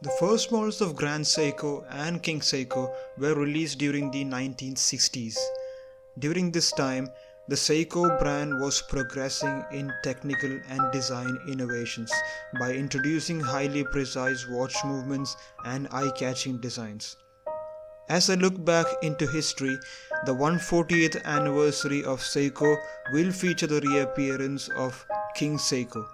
The first models of Grand Seiko and King Seiko were released during the 1960s. During this time, the Seiko brand was progressing in technical and design innovations by introducing highly precise watch movements and eye-catching designs. As I look back into history, the 140th anniversary of Seiko will feature the reappearance of King Seiko.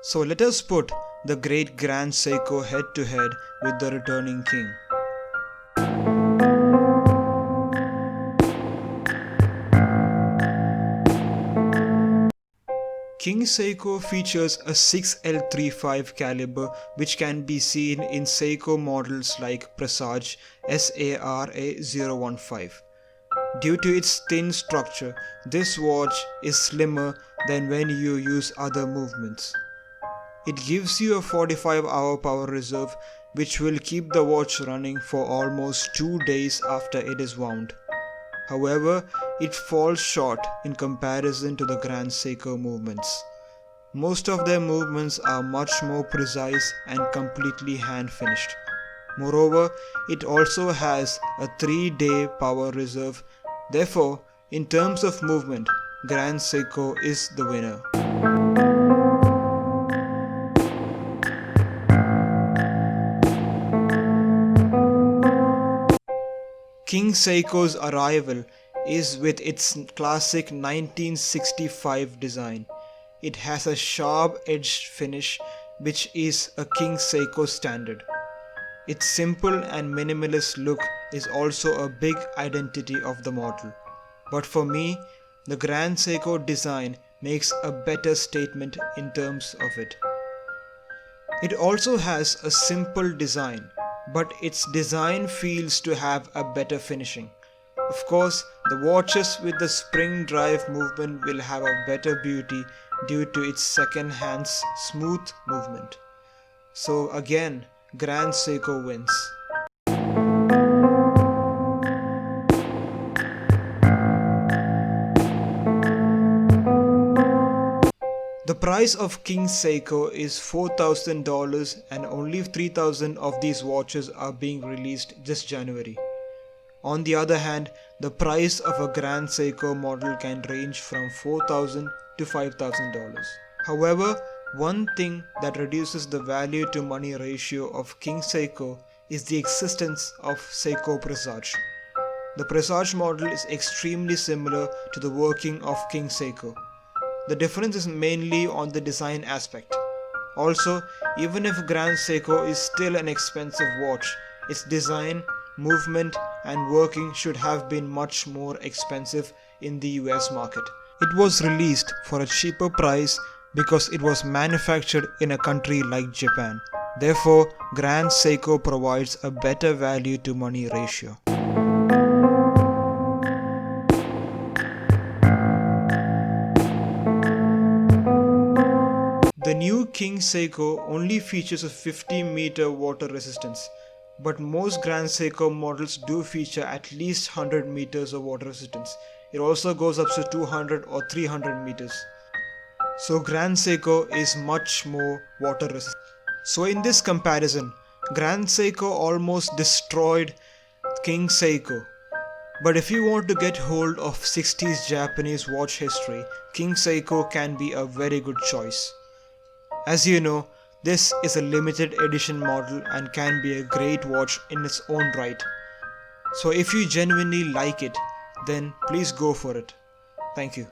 So let us put the great Grand Seiko head to head with the returning king. King Seiko features a 6L35 caliber which can be seen in Seiko models like Presage SARA015. Due to its thin structure, this watch is slimmer than when you use other movements. It gives you a 45-hour power reserve which will keep the watch running for almost 2 days after it is wound. However, it falls short in comparison to the Grand Seiko movements. Most of their movements are much more precise and completely hand finished. Moreover, it also has a 3-day power reserve. Therefore, in terms of movement, Grand Seiko is the winner. King Seiko's arrival is with its classic 1965 design. It has a sharp-edged finish which is a King Seiko standard. Its simple and minimalist look is also a big identity of the model. But for me, the Grand Seiko design makes a better statement in terms of it. It also has a simple design, but its design feels to have a better finishing. Of course, the watches with the spring drive movement will have a better beauty due to its second hand's smooth movement. So again, Grand Seiko wins. The price of King Seiko is $4,000 and only 3,000 of these watches are being released this January. On the other hand, the price of a Grand Seiko model can range from $4,000 to $5,000. However, one thing that reduces the value to money ratio of King Seiko is the existence of Seiko Presage. The Presage model is extremely similar to the working of King Seiko. The difference is mainly on the design aspect. Also, even if Grand Seiko is still an expensive watch, its design, movement and working should have been much more expensive in the US market. It was released for a cheaper price because it was manufactured in a country like Japan. Therefore, Grand Seiko provides a better value to money ratio. The new King Seiko only features a 50-meter water resistance, but most Grand Seiko models do feature at least 100 meters of water resistance. It also goes up to 200 or 300 meters. So Grand Seiko is much more water resistant. So in this comparison, Grand Seiko almost destroyed King Seiko. But if you want to get hold of 60s Japanese watch history, King Seiko can be a very good choice. As you know, this is a limited edition model and can be a great watch in its own right. So if you genuinely like it, then please go for it. Thank you.